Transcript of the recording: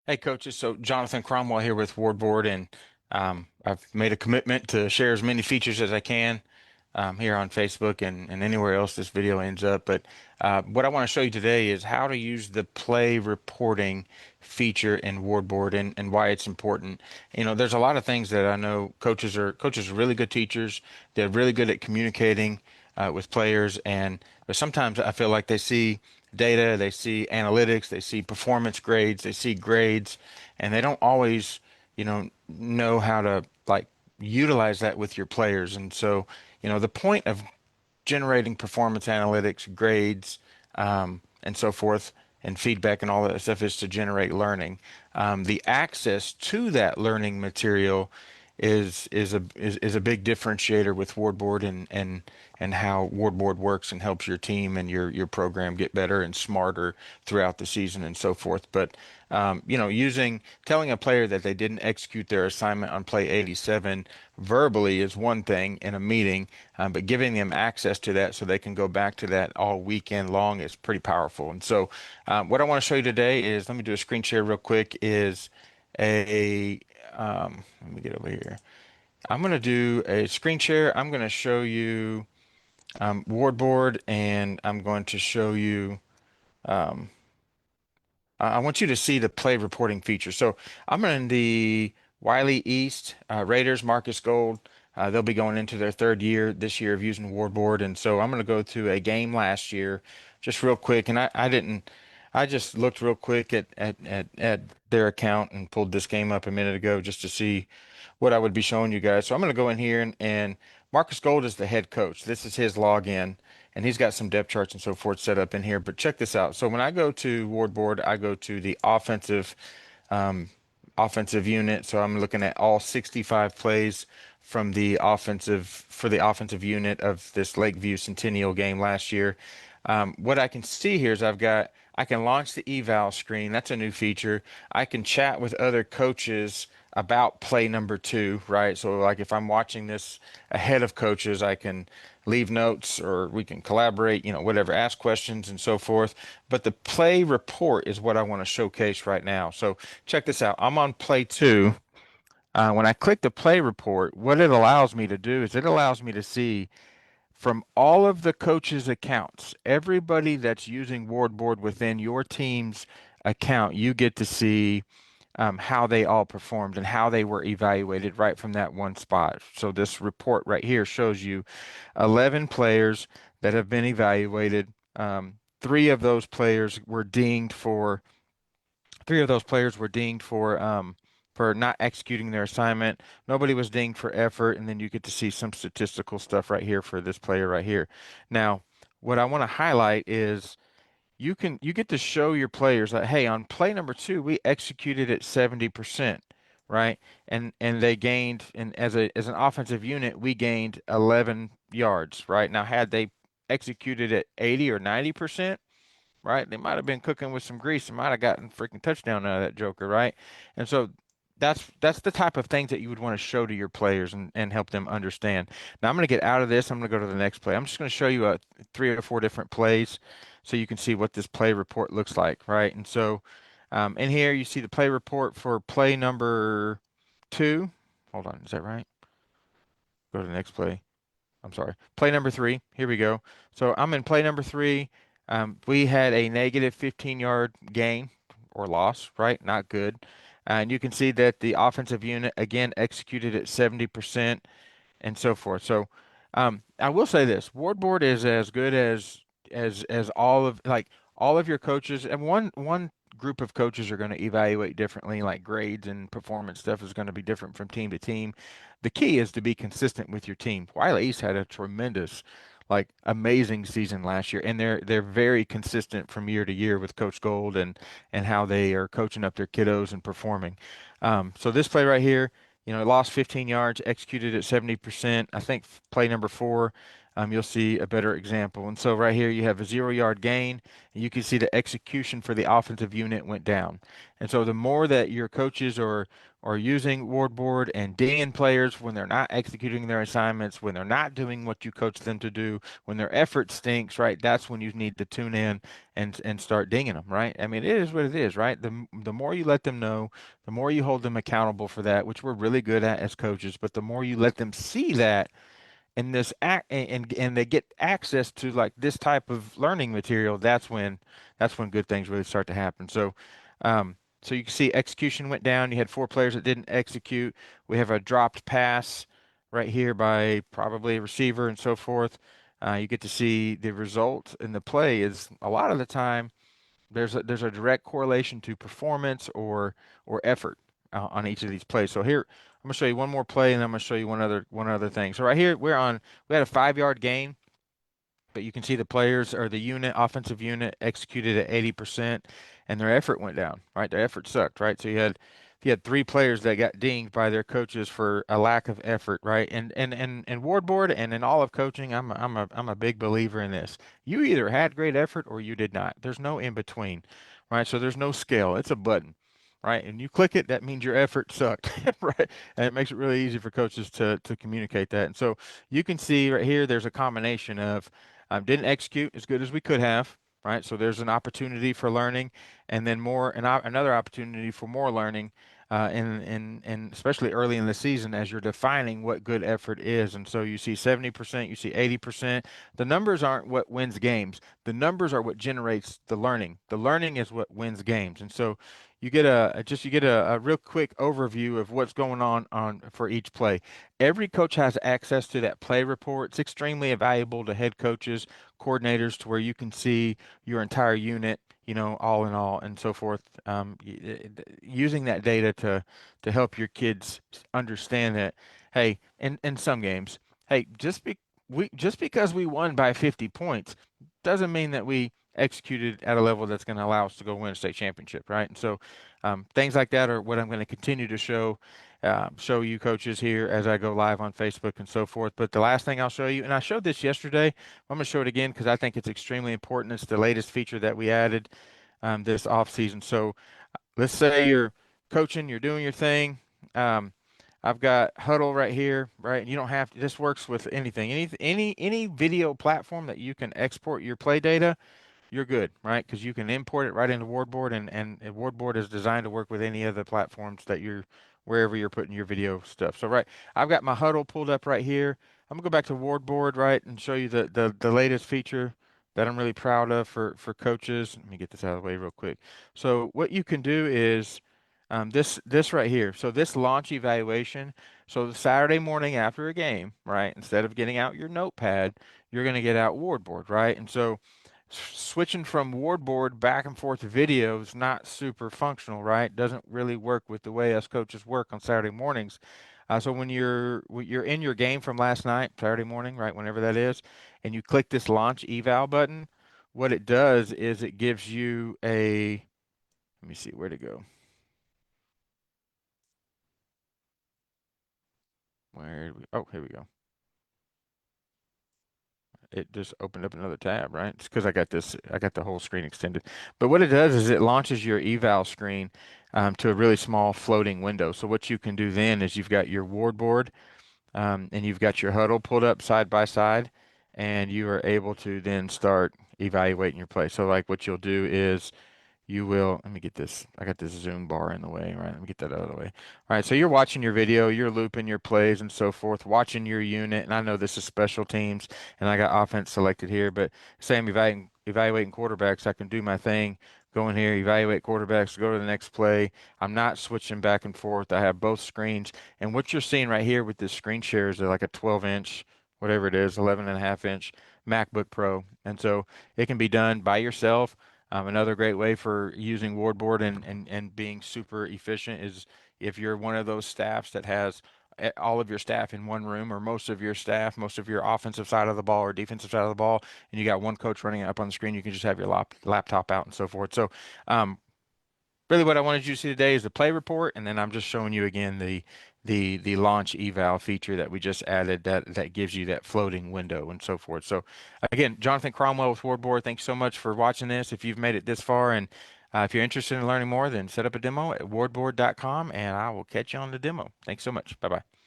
Hey, coaches. So Jonathan Cromwell here with Wardbord, and I've made a commitment to share as many features as I can here on Facebook and anywhere else this video ends up. But what I want to show you today is how to use the play reporting feature in Wardbord and why it's important. You know, there's a lot of things that I know coaches are really good teachers. They're really good at communicating with players, and but sometimes I feel like they see data, they see analytics, they see performance grades, they see grades, and they don't always, know how to like utilize that with your players. And so, the point of generating performance analytics, grades, and so forth, and feedback and all that stuff is to generate learning. The access to that learning material is a big differentiator with Wardboard and how Wardboard works and helps your team and your program get better and smarter throughout the season and so forth. But using telling a player that they didn't execute their assignment on play 87 verbally is one thing in a meeting, but giving them access to that so they can go back to that all weekend long is pretty powerful. And so, what I want to show you today is, let me do a screen share real quick, is a let me get over here. I'm going to do a screen share. I'm going to show you Wardboard, and I'm going to show you. Um, I want you to see the play reporting feature. So I'm in the Wiley East Raiders, Marcus Gold. They'll be going into their third year this year of using Wardboard, and so I'm going to go to a game last year, just real quick. And I didn't. I just looked real quick at their account and pulled this game up a minute ago just to see what I would be showing you guys. So I'm going to go in here and Marcus Gold is the head coach. This is his login, and he's got some depth charts and so forth set up in here. But check this out. So when I go to Wardboard, I go to the um, offensive unit. So I'm looking at all 65 plays from the offensive unit of this Lakeview Centennial game last year. What I can see here is I can launch the eval screen. That's a new feature. I can chat with other coaches about play number two, right? So like if I'm watching this ahead of coaches, I can leave notes or we can collaborate, whatever, ask questions and so forth. But the play report is what I want to showcase right now. So check this out. I'm on play two. When I click the play report, what it allows me to do is it allows me to see from all of the coaches' accounts, everybody that's using Wardboard within your team's account, you get to see how they all performed and how they were evaluated right from that one spot. So this report right here shows you 11 players that have been evaluated. Three of those players were dinged for three of those players were dinged for not executing their assignment. Nobody was dinged for effort, and then you get to see some statistical stuff right here for this player right here. Now, what I want to highlight is you get to show your players that, hey, on play number two we executed at 70%, right? And they gained, and as an offensive unit we gained 11 yards, right? Now had they executed at 80 or 90%, right, they might have been cooking with some grease and might have gotten freaking touchdown out of that joker, right? And so that's the type of things that you would want to show to your players and help them understand. Now I'm going to get out of this. I'm going to go to the next play. I'm just going to show you three or four different plays so you can see what this play report looks like, right? And so in here you see the play report for play number two. Hold on, is that right? Go to the next play. I'm sorry. Play number three. Here we go. So I'm in play number three. We had a negative 15-yard gain or loss, right? Not good. And you can see that the offensive unit again executed at 70% and so forth. So I will say this: Wardboard is as good as all of your coaches, and one group of coaches are going to evaluate differently, like grades and performance stuff is going to be different from team to team. The key is to be consistent with your team. Wiley East had a tremendous, like amazing season last year, and they're very consistent from year to year with Coach Gold and how they are coaching up their kiddos and performing. So this play right here, lost 15 yards, executed at 70%. I think play number four, you'll see a better example. And so right here you have a 0 yard gain, and you can see the execution for the offensive unit went down. And so the more that your coaches are using Wardboard and dinging players when they're not executing their assignments, when they're not doing what you coach them to do, when their effort stinks, right? That's when you need to tune in and start dinging them, right? I mean, it is what it is, right? The more you let them know, the more you hold them accountable for that, which we're really good at as coaches, but the more you let them see that and this act and they get access to like this type of learning material, that's when good things really start to happen. So you can see execution went down. You had four players that didn't execute. We have a dropped pass right here by probably a receiver and so forth. You get to see the result in the play is a lot of the time there's a direct correlation to performance or effort on each of these plays. So here I'm gonna show you one more play, and I'm gonna show you one other thing. So right here we had a 5 yard gain, but you can see the players or the unit, offensive unit, executed at 80%, and their effort went down, right? Their effort sucked, right? So you had three players that got dinged by their coaches for a lack of effort, right? And Wardboard and in all of coaching, I'm a big believer in this. You either had great effort or you did not. There's no in between, right? So there's no scale. It's a button. Right, and you click it, that means your effort sucked, right? And it makes it really easy for coaches to communicate that. And so you can see right here, there's a combination of didn't execute as good as we could have, right? So there's an opportunity for learning, and then another opportunity for more learning, in especially early in the season as you're defining what good effort is. And so you see 70%, you see 80%. The numbers aren't what wins games. The numbers are what generates the learning. The learning is what wins games. And so you get a real quick overview of what's going on for each play. Every coach has access to that play report. It's extremely valuable to head coaches, coordinators, to where you can see your entire unit, all in all, and so forth. Using that data to help your kids understand that, hey, in some games, hey, just because we won by 50 points doesn't mean that we executed at a level that's going to allow us to go win a state championship, right? And so things like that are what I'm going to continue to show you coaches here as I go live on Facebook and so forth. But the last thing I'll show you, and I showed this yesterday, I'm going to show it again because I think it's extremely important. It's the latest feature that we added this off season. So let's say you're coaching, you're doing your thing. Um, I've got Huddle right here, right? You don't have to, this works with anything, any video platform that you can export your play data, you're good, right? Because you can import it right into Wardboard, and Wardboard is designed to work with any of the platforms that wherever you're putting your video stuff. So, right, I've got my huddle pulled up right here. I'm gonna go back to Wardboard, right, and show you the latest feature that I'm really proud of for coaches. Let me get this out of the way real quick. So, what you can do is this right here. So this launch evaluation. So the Saturday morning after a game, right? Instead of getting out your notepad, you're going to get out Wardboard, right? And so switching from Wardboard back and forth to video is not super functional, right? Doesn't really work with the way us coaches work on Saturday mornings. So when you're in your game from last night, Saturday morning, right, whenever that is, and you click this launch eval button, what it does is it gives you let me see where to go. Oh, here we go. It just opened up another tab, right? It's because I got the whole screen extended. But what it does is it launches your eval screen to a really small floating window. So what you can do then is you've got your Wardboard and you've got your huddle pulled up side by side, and you are able to then start evaluating your play. So like what you'll do is you will, let me get this. I got this zoom bar in the way, right? Let me get that out of the way. All right, so you're watching your video, you're looping your plays and so forth, watching your unit. And I know this is special teams, and I got offense selected here, but say I'm evaluating quarterbacks, I can do my thing, go in here, evaluate quarterbacks, go to the next play. I'm not switching back and forth. I have both screens. And what you're seeing right here with this screen share is like a 12-inch, whatever it is, 11.5-inch MacBook Pro. And so it can be done by yourself. Another great way for using Wardboard and being super efficient is if you're one of those staffs that has all of your staff in one room, or most of your staff, most of your offensive side of the ball or defensive side of the ball, and you got one coach running it up on the screen, you can just have your laptop out and so forth. So, really what I wanted you to see today is the play report, and then I'm just showing you again the launch eval feature that we just added that gives you that floating window and so forth. So again, Jonathan Cromwell with Wardboard, thanks so much for watching this. If you've made it this far, and if you're interested in learning more, then set up a demo at wardboard.com and I will catch you on the demo. Thanks so much. Bye bye.